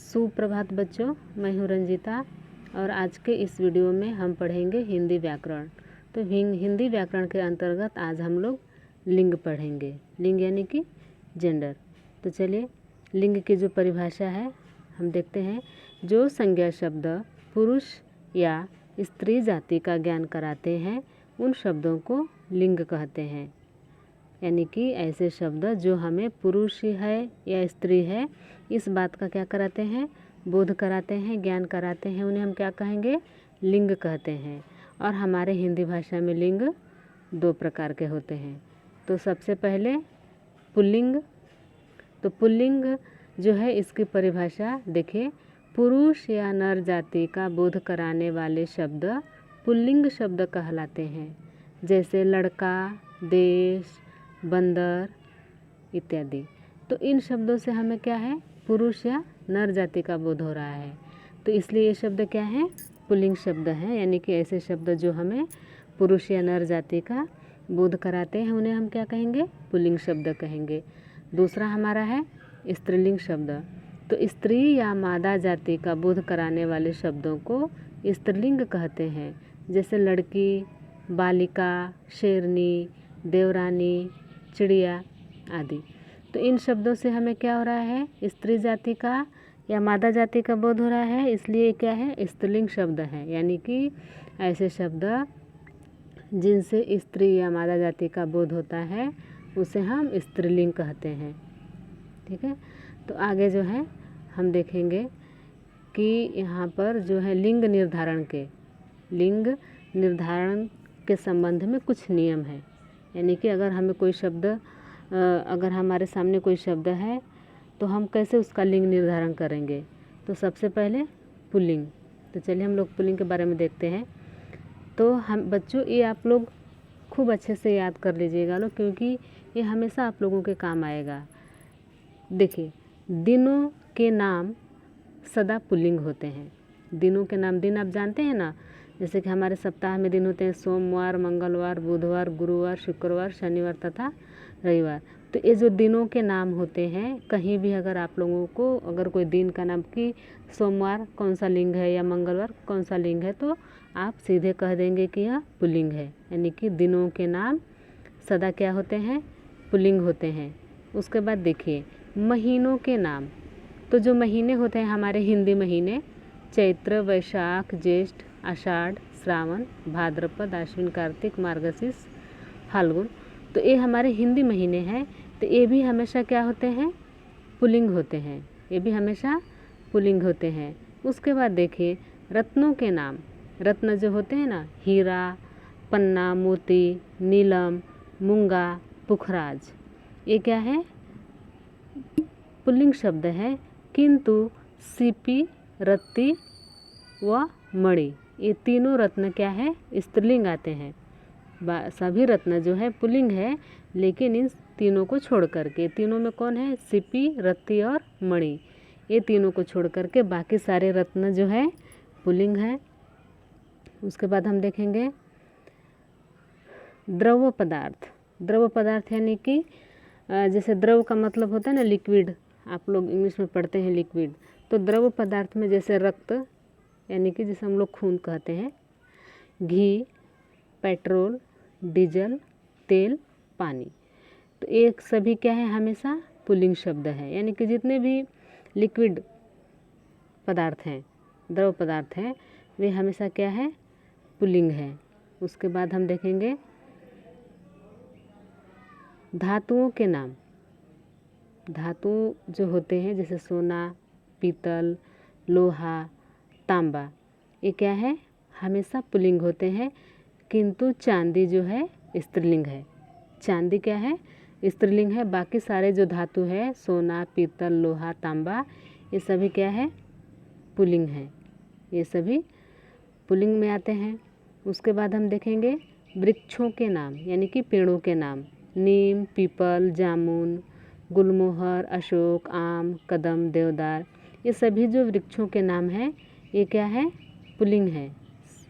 सुप्रभात बच्चों, मैं हूँ रंजीता और आज के इस वीडियो में हम पढ़ेंगे हिंदी व्याकरण। तो हिंदी व्याकरण के अंतर्गत आज हम लोग लिंग पढ़ेंगे। लिंग यानी कि जेंडर। तो चलिए, लिंग की जो परिभाषा है हम देखते हैं। जो संज्ञा शब्द पुरुष या स्त्री जाति का ज्ञान कराते हैं उन शब्दों को लिंग कहते हैं। यानी कि ऐसे शब्द जो हमें पुरुष है या स्त्री है इस बात का क्या कराते हैं, बोध कराते हैं, ज्ञान कराते हैं, उन्हें हम क्या कहेंगे, लिंग कहते हैं। और हमारे हिंदी भाषा में लिंग दो प्रकार के होते हैं। तो सबसे पहले पुल्लिंग। तो पुल्लिंग जो है इसकी परिभाषा देखिए, पुरुष या नर जाति का बोध कराने वाले शब्द पुल्लिंग शब्द कहलाते हैं, जैसे लड़का, देश, बंदर इत्यादि। तो इन शब्दों से हमें क्या है, पुरुष या नर जाति का बोध हो रहा है। तो इसलिए ये शब्द क्या है, पुल्लिंग शब्द हैं। यानी कि ऐसे शब्द जो हमें पुरुष या नर जाति का बोध कराते हैं उन्हें हम क्या कहेंगे, पुल्लिंग शब्द कहेंगे। दूसरा हमारा है स्त्रीलिंग शब्द। तो स्त्री या मादा जाति का बोध कराने वाले शब्दों को स्त्रीलिंग कहते हैं, जैसे लड़की, बालिका, शेरनी, देवरानी, चिड़िया आदि। तो इन शब्दों से हमें क्या हो रहा है, स्त्री जाति का या मादा जाति का बोध हो रहा है, इसलिए क्या है, स्त्रीलिंग शब्द है। यानी कि ऐसे शब्द जिनसे स्त्री या मादा जाति का बोध होता है उसे हम स्त्रीलिंग कहते हैं। ठीक है। तो आगे जो है हम देखेंगे कि यहाँ पर जो है लिंग निर्धारण के संबंध में कुछ नियम है। यानी कि अगर हमें कोई शब्द अगर हमारे सामने कोई शब्द है तो हम कैसे उसका लिंग निर्धारण करेंगे। तो सबसे पहले पुल्लिंग। तो चलिए हम लोग पुल्लिंग के बारे में देखते हैं। तो हम बच्चों ये आप लोग खूब अच्छे से याद कर लीजिएगा लोग, क्योंकि ये हमेशा आप लोगों के काम आएगा। देखिए, दिनों के नाम सदा पुल्लिंग होते हैं। दिनों के नाम, दिन आप जानते हैं ना, जैसे कि हमारे सप्ताह में दिन होते हैं सोमवार, मंगलवार, बुधवार, गुरुवार, शुक्रवार, शनिवार तथा रविवार। तो ये जो दिनों के नाम होते हैं, कहीं भी अगर आप लोगों को अगर कोई दिन का नाम कि सोमवार कौन सा लिंग है या मंगलवार कौन सा लिंग है, तो आप सीधे कह देंगे कि यह पुल्लिंग है। यानी कि दिनों के नाम सदा क्या होते हैं, पुल्लिंग होते हैं। उसके बाद देखिए महीनों के नाम। तो जो महीने होते हैं हमारे हिंदी महीने, चैत्र, वैशाख, ज्येष्ठ, आषाढ़, श्रावण, भाद्रपद, आश्विन, कार्तिक, मार्गशीर्ष, फाल्गुन, तो ये हमारे हिंदी महीने हैं। तो ये भी हमेशा क्या होते हैं, पुल्लिंग होते हैं। ये भी हमेशा पुल्लिंग होते हैं। उसके बाद देखिए रत्नों के नाम। रत्न जो होते हैं ना, हीरा, पन्ना, मोती, नीलम, मूंगा, पुखराज, ये क्या है, पुल्लिंग शब्द है। किंतु सीपी, रत्ती व मणि, ये तीनों रत्न क्या है, स्त्रीलिंग आते हैं। सभी रत्न जो है पुल्लिंग है, लेकिन इन तीनों को छोड़ करके, तीनों में कौन है, सीपी, रत्ती और मणि, ये तीनों को छोड़ करके बाकी सारे रत्न जो है पुल्लिंग है। उसके बाद हम देखेंगे द्रव पदार्थ। द्रव पदार्थ यानी कि जैसे द्रव का मतलब होता है ना लिक्विड, आप लोग इंग्लिश में पढ़ते हैं लिक्विड। तो द्रव पदार्थ में जैसे रक्त यानी कि जिसे हम लोग खून कहते हैं, घी, पेट्रोल, डीजल, तेल, पानी, तो एक सभी क्या है, हमेशा पुल्लिंग शब्द है। यानी कि जितने भी लिक्विड पदार्थ हैं, द्रव पदार्थ हैं, वे हमेशा क्या है, पुल्लिंग है। उसके बाद हम देखेंगे धातुओं के नाम। धातु जो होते हैं जैसे सोना, पीतल, लोहा, तांबा, ये क्या है, हमेशा पुल्लिंग होते हैं। किंतु चांदी जो है स्त्रीलिंग है। चांदी क्या है, स्त्रीलिंग है। बाकी सारे जो धातु है, सोना, पीतल, लोहा, तांबा, ये सभी क्या है, पुल्लिंग है। ये सभी पुल्लिंग में आते हैं। उसके बाद हम देखेंगे वृक्षों के नाम, यानी कि पेड़ों के नाम। नीम, पीपल, जामुन, गुलमोहर, अशोक, आम, कदम, देवदार, ये सभी जो वृक्षों के नाम हैं ये क्या है, पुल्लिंग है।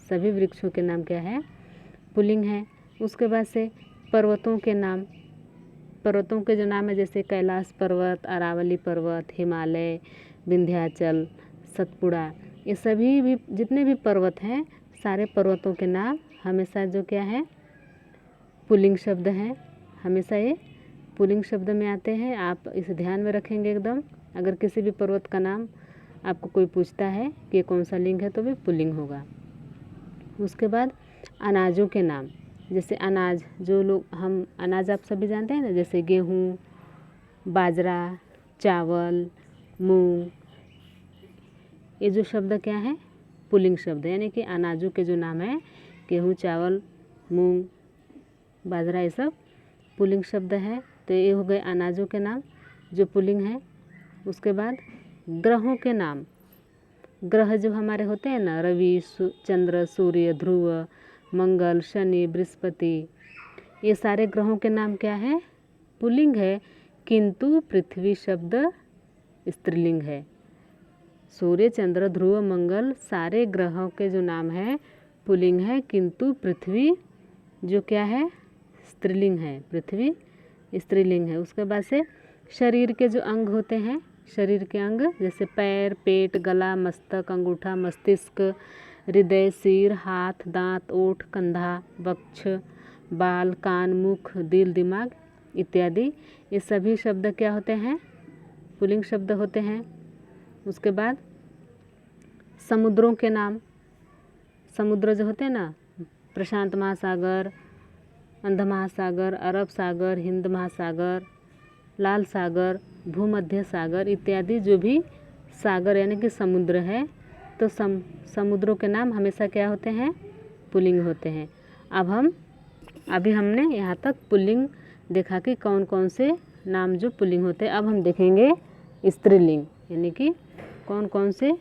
सभी वृक्षों के नाम क्या है, पुल्लिंग है। उसके बाद से पर्वतों के नाम। पर्वतों के जो नाम है जैसे कैलाश पर्वत, अरावली पर्वत, हिमालय, विंध्याचल, सतपुड़ा, ये सभी भी जितने भी पर्वत हैं सारे पर्वतों के नाम हमेशा जो क्या है पुल्लिंग शब्द हैं, हमेशा ये पुल्लिंग शब्द में आते हैं। आप इसे ध्यान में रखेंगे एकदम। अगर किसी भी पर्वत का नाम आपको कोई पूछता है कि ये कौन सा लिंग है तो वे पुल्लिंग होगा। उसके बाद अनाजों के नाम, जैसे अनाज जो लोग हम अनाज आप सभी जानते हैं ना, जैसे गेहूँ, बाजरा, चावल, मूंग, ये जो शब्द क्या है पुल्लिंग शब्द है, यानी कि अनाजों के जो नाम है गेहूँ, चावल, मूंग, बाजरा, ये सब पुल्लिंग शब्द है। तो ये हो गए अनाजों के नाम जो पुल्लिंग है। उसके बाद ग्रहों के नाम, ग्रह जो हमारे होते हैं ना, रवि, चंद्र, सूर्य, ध्रुव, मंगल, शनि, बृहस्पति, ये सारे ग्रहों के नाम क्या है पुल्लिंग है, किंतु पृथ्वी शब्द स्त्रीलिंग है। सूर्य, चंद्र, ध्रुव, मंगल सारे ग्रहों के जो नाम है पुल्लिंग है, किंतु पृथ्वी जो क्या है स्त्रीलिंग है, पृथ्वी स्त्रीलिंग है। उसके बाद से शरीर के जो अंग होते हैं, शरीर के अंग जैसे पैर, पेट, गला, मस्तक, अंगूठा, मस्तिष्क, हृदय, सिर, हाथ, दांत, ओठ, कंधा, वक्ष, बाल, कान, मुख, दिल, दिमाग इत्यादि, ये सभी शब्द क्या होते हैं पुल्लिंग शब्द होते हैं। उसके बाद समुद्रों के नाम, समुद्र जो होते हैं ना, प्रशांत महासागर, अंध महासागर, अरब सागर, हिंद महासागर, लाल सागर, भूमध्य सागर इत्यादि जो भी सागर यानी कि समुद्र है, तो समुद्रों के नाम हमेशा क्या होते हैं पुल्लिंग होते हैं। अभी हमने यहाँ तक पुल्लिंग देखा कि कौन कौन से नाम जो पुल्लिंग होते हैं। अब हम देखेंगे स्त्रीलिंग, यानी कि कौन कौन से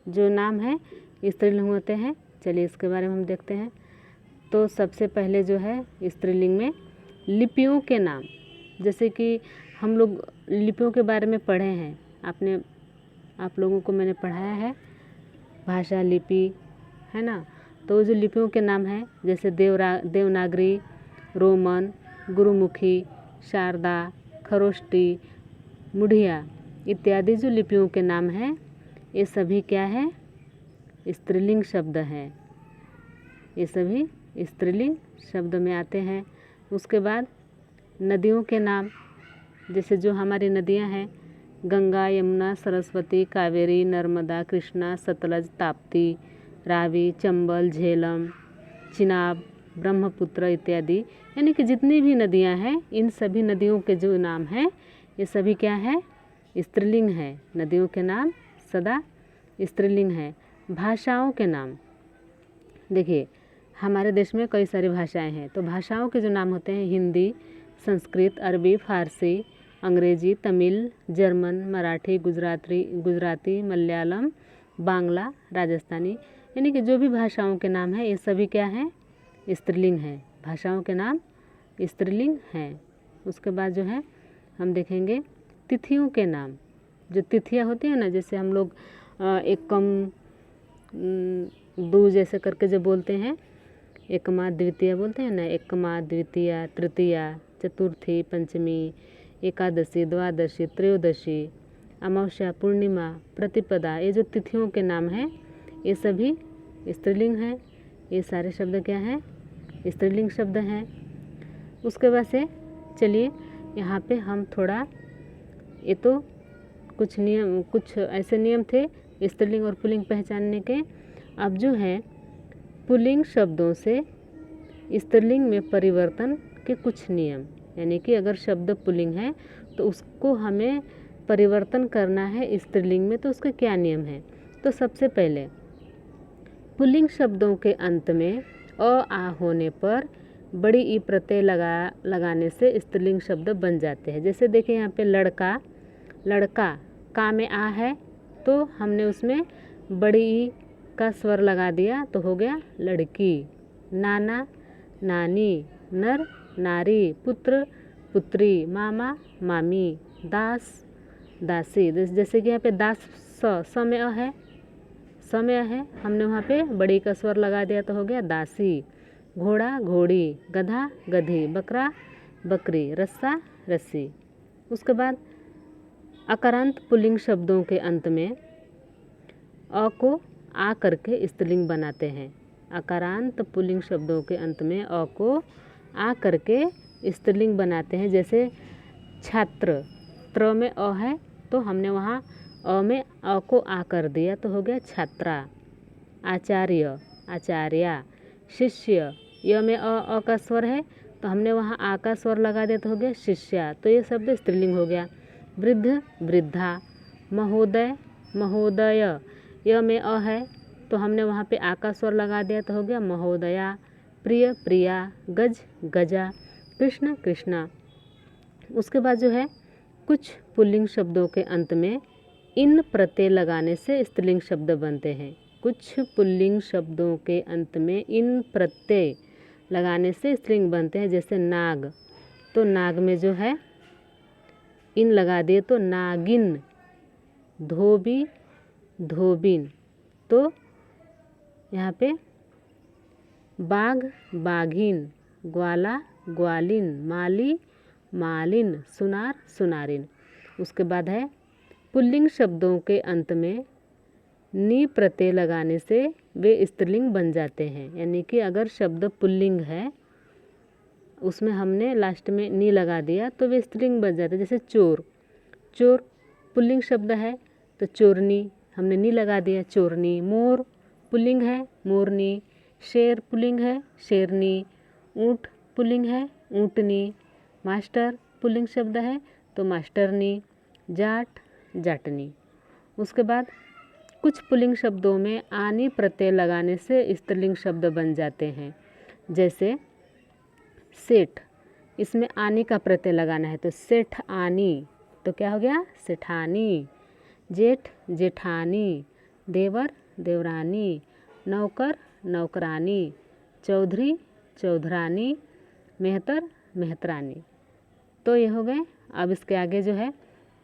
जो नाम है स्त्रीलिंग होते हैं। चलिए इसके बारे में हम देखते हैं। तो सबसे पहले जो है स्त्रीलिंग में लिपियों के नाम, जैसे कि हम लोग लिपियों के बारे में पढ़े हैं, आप लोगों को मैंने पढ़ाया है भाषा लिपि, है ना। तो जो लिपियों के नाम हैं जैसे देवनागरी, रोमन, गुरुमुखी, शारदा, खरोष्टी, मुड़िया इत्यादि जो लिपियों के नाम हैं ये सभी क्या है स्त्रीलिंग शब्द हैं, ये सभी स्त्रीलिंग शब्द में आते हैं। उसके बाद नदियों के नाम, जैसे जो हमारी नदियां हैं गंगा, यमुना, सरस्वती, कावेरी, नर्मदा, कृष्णा, सतलज, ताप्ती, रावी, चंबल, झेलम, चिनाब, ब्रह्मपुत्र इत्यादि, यानी कि जितनी भी नदियां हैं इन सभी नदियों के जो नाम हैं ये सभी क्या है स्त्रीलिंग है। नदियों के नाम सदा स्त्रीलिंग है। भाषाओं के नाम, देखिए हमारे देश में कई सारी भाषाएं हैं, तो भाषाओं के जो नाम होते हैं हिंदी, संस्कृत, अरबी, फारसी, अंग्रेजी, तमिल, जर्मन, मराठी, गुजराती, मलयालम, बांग्ला, राजस्थानी, यानी कि जो भी भाषाओं के नाम हैं ये सभी क्या हैं स्त्रीलिंग हैं। भाषाओं के नाम स्त्रीलिंग हैं। उसके बाद जो है हम देखेंगे तिथियों के नाम, जो तिथियाँ होती हैं ना, जैसे हम लोग एकम, दो जैसे करके जो बोलते हैं, एकमा द्वितीया बोलते हैं ना, एकमा द्वितीया, तृतीया, चतुर्थी, पंचमी, एकादशी, द्वादशी, त्रयोदशी, अमावस्या, पूर्णिमा, प्रतिपदा, ये जो तिथियों के नाम हैं ये सभी स्त्रीलिंग हैं। ये सारे शब्द क्या हैं स्त्रीलिंग शब्द हैं। उसके बाद से चलिए यहाँ पे हम थोड़ा, ये तो कुछ ऐसे नियम थे स्त्रीलिंग और पुल्लिंग पहचानने के। अब जो है पुल्लिंग शब्दों से स्त्रीलिंग में परिवर्तन के कुछ नियम, यानी कि अगर शब्द पुल्लिंग है तो उसको हमें परिवर्तन करना है स्त्रीलिंग में, तो उसके क्या नियम हैं। तो सबसे पहले पुल्लिंग शब्दों के अंत में अ आ होने पर बड़ी ई प्रत्यय लगाने से स्त्रीलिंग शब्द बन जाते हैं। जैसे देखिए यहाँ पे लड़का, लड़का का में आ है तो हमने उसमें बड़ी ई का स्वर लगा दिया तो हो गया लड़की। नाना, नानी, नर, नारी, पुत्र, पुत्री, मामा, मामी, दास, दासी। जैसे कि यहाँ पे दास समय है, समय है, हमने वहाँ पे बड़ी का स्वर लगा दिया तो हो गया दासी। घोड़ा, घोड़ी, गधा, गधी, बकरा, बकरी, रस्सा रस्सी। उसके बाद अकारांत पुल्लिंग शब्दों के अंत में अ को आ करके स्त्रीलिंग बनाते हैं। अकारांत पुल्लिंग शब्दों के अंत में अ को आ करके स्त्रीलिंग बनाते हैं। जैसे छात्र, त्र में अ है तो हमने वहाँ अ में अ को आ कर दिया तो हो गया छात्रा। आचार्य, आचार्या। शिष्य, य में अ का स्वर है तो हमने वहाँ आ का स्वर लगा दिया तो हो गया शिष्या। तो ये शब्द स्त्रीलिंग हो गया। वृद्ध, वृद्धा। महोदय, महोदय। य में अ है तो हमने वहाँ पे आ का स्वर लगा दिया तो हो गया महोदया। प्रिय, प्रिया। गज, गजा। कृष्ण, कृष्णा। उसके बाद जो है कुछ पुल्लिंग शब्दों के अंत में इन प्रत्यय लगाने से स्त्रीलिंग शब्द बनते हैं। कुछ पुल्लिंग शब्दों के अंत में इन प्रत्यय लगाने से स्त्रीलिंग बनते हैं। जैसे नाग, तो नाग में जो है इन लगा दिए तो नागिन। धोबी, धोबिन। तो यहाँ पे बाघ, बाघिन। ग्वाला, ग्वालिन। माली, मालिन। सुनार, सुनारिन। उसके बाद है पुल्लिंग शब्दों के अंत में नी प्रत्यय लगाने से वे स्त्रीलिंग बन जाते हैं। यानी कि अगर शब्द पुल्लिंग है उसमें हमने लास्ट में नी लगा दिया तो वे स्त्रीलिंग बन जाते हैं। जैसे चोर, चोर पुल्लिंग शब्द है तो चोरनी, हमने नी लगा दिया चोरनी। मोर पुल्लिंग है, मोरनी। शेर पुल्लिंग है, शेरनी। ऊँट पुल्लिंग है, ऊँटनी। मास्टर पुल्लिंग शब्द है तो मास्टरनी। जाट, जाटनी। उसके बाद कुछ पुल्लिंग शब्दों में आनी प्रत्यय लगाने से स्त्रीलिंग शब्द बन जाते हैं। जैसे सेठ, इसमें आनी का प्रत्यय लगाना है तो सेठ आनी, तो क्या हो गया सेठानी। जेठ, जेठानी। देवर, देवरानी। नौकर, नौकरानी। चौधरी, चौधरानी। मेहतर, मेहतरानी। तो ये हो गए। अब इसके आगे जो है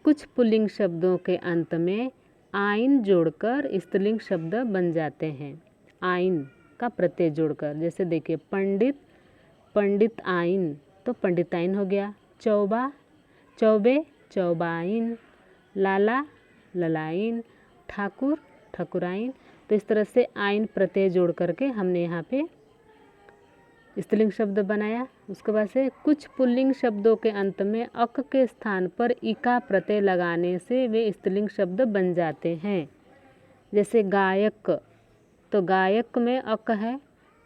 कुछ पुल्लिंग शब्दों के अंत में आइन जोड़कर स्त्रीलिंग शब्द बन जाते हैं। आइन का प्रत्यय जोड़कर, जैसे देखिए पंडित, पंडित आइन, तो पंडिताइन हो गया। चौबा, चौबे, चौबाइन। लाला, ललाइन। ठाकुर, ठकुराइन। तो इस तरह से आइन प्रत्यय जोड़ करके हमने यहाँ पे स्त्रीलिंग शब्द बनाया। उसके बाद से कुछ पुल्लिंग शब्दों के अंत में अक के स्थान पर इका प्रत्यय लगाने से वे स्त्रीलिंग शब्द बन जाते हैं। जैसे गायक, तो गायक में अक है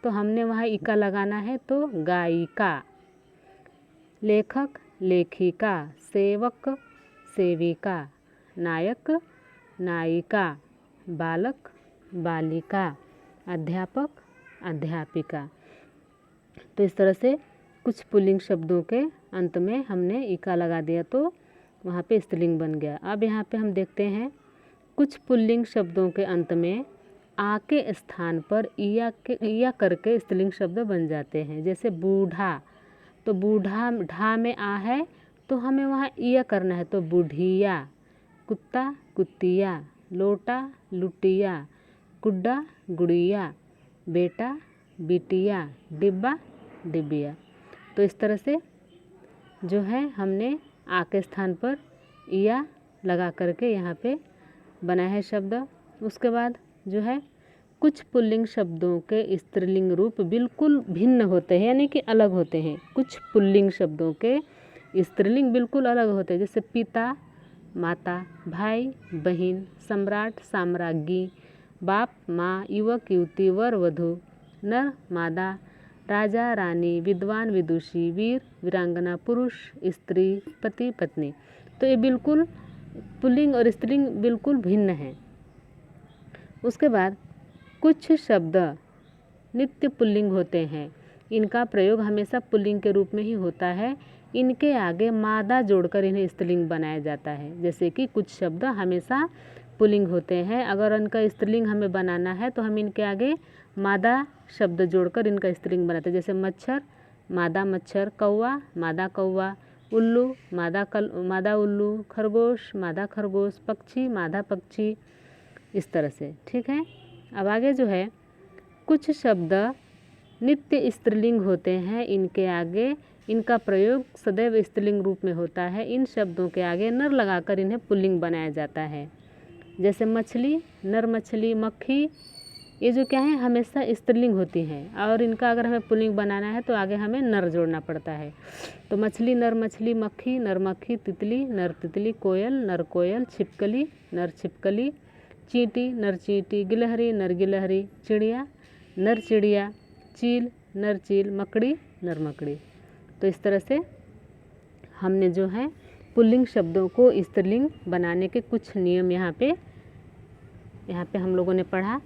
तो हमने वहाँ इका लगाना है तो गायिका। लेखक, लेखिका। सेवक, सेविका। नायक, नायिका। बालक, बालिका। अध्यापक, अध्यापिका। तो इस तरह से कुछ पुल्लिंग शब्दों के अंत में हमने इका लगा दिया तो वहाँ पे स्त्रीलिंग बन गया। अब यहाँ पे हम देखते हैं कुछ पुल्लिंग शब्दों के अंत में आ के स्थान पर इया करके स्त्रीलिंग शब्द बन जाते हैं। जैसे बूढ़ा, तो बूढ़ा ढा में आ है तो हमें वहाँ इया करना है तो बूढ़िया। कुत्ता, कुत्तिया। लोटा, लुटिया। गुड्डा, गुड़िया। बेटा, बिटिया। डिब्बा, डिबिया। तो इस तरह से जो है हमने आ के स्थान पर इया लगा करके यहाँ पे बनाया है शब्द। उसके बाद जो है कुछ पुल्लिंग शब्दों के स्त्रीलिंग रूप बिल्कुल भिन्न होते हैं, यानी कि अलग होते हैं। कुछ पुल्लिंग शब्दों के स्त्रीलिंग बिल्कुल अलग होते हैं। जैसे पिता, माता। भाई, बहन। सम्राट, साम्राज्ञी। बाप, माँ। युवक, युवती। वर, वधू। नर, मादा। राजा, रानी। विद्वान, विदुषी। वीर, वीरांगना। पुरुष, स्त्री। पति, पत्नी। तो ये बिल्कुल पुल्लिंग और स्त्रीलिंग बिल्कुल भिन्न हैं। उसके बाद कुछ शब्द नित्य पुल्लिंग होते हैं। इनका प्रयोग हमेशा पुल्लिंग के रूप में ही होता है। इनके आगे मादा जोड़कर इन्हें स्त्रीलिंग बनाया जाता है। जैसे कि कुछ शब्द हमेशा पुल्लिंग होते हैं, अगर इनका स्त्रीलिंग हमें बनाना है तो हम इनके आगे मादा शब्द जोड़कर इनका स्त्रीलिंग बनाते हैं। जैसे मच्छर, मादा मच्छर। कौवा, मादा कौवा। उल्लू, मादा उल्लू। खरगोश, मादा खरगोश। पक्षी, मादा पक्षी। इस तरह से, ठीक है। अब आगे जो है कुछ शब्द नित्य स्त्रीलिंग होते हैं, इनके आगे इनका प्रयोग सदैव स्त्रीलिंग रूप में होता है। इन शब्दों के आगे नर लगाकर इन्हें पुल्लिंग बनाया जाता है। जैसे मछली, नर मछली, मक्खी, ये जो क्या है हमेशा स्त्रीलिंग होती हैं और इनका अगर हमें पुल्लिंग बनाना है तो आगे हमें नर जोड़ना पड़ता है। तो मछली, नर मछली, मक्खी, नर मक्खी, तितली, नर तितली, कोयल, नर कोयल, छिपकली, नर छिपकली, चींटी, नर चींटी, गिलहरी, नर गिलहरी, चिड़िया, नर चिड़िया, चील, नर चील, मकड़ी, नर मकड़ी। तो इस तरह से हमने जो है पुल्लिंग शब्दों को स्त्रीलिंग बनाने के कुछ नियम यहाँ पे हम लोगों ने पढ़ा।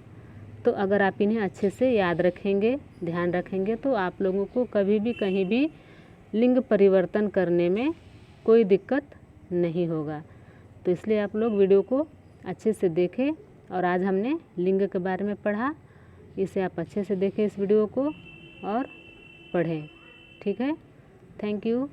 तो अगर आप इन्हें अच्छे से याद रखेंगे, ध्यान रखेंगे तो आप लोगों को कभी भी कहीं भी लिंग परिवर्तन करने में कोई दिक्कत नहीं होगा। तो इसलिए आप लोग वीडियो को अच्छे से देखें। और आज हमने लिंग के बारे में पढ़ा, इसे आप अच्छे से देखें इस वीडियो को और पढ़ें। ठीक है, थैंक यू।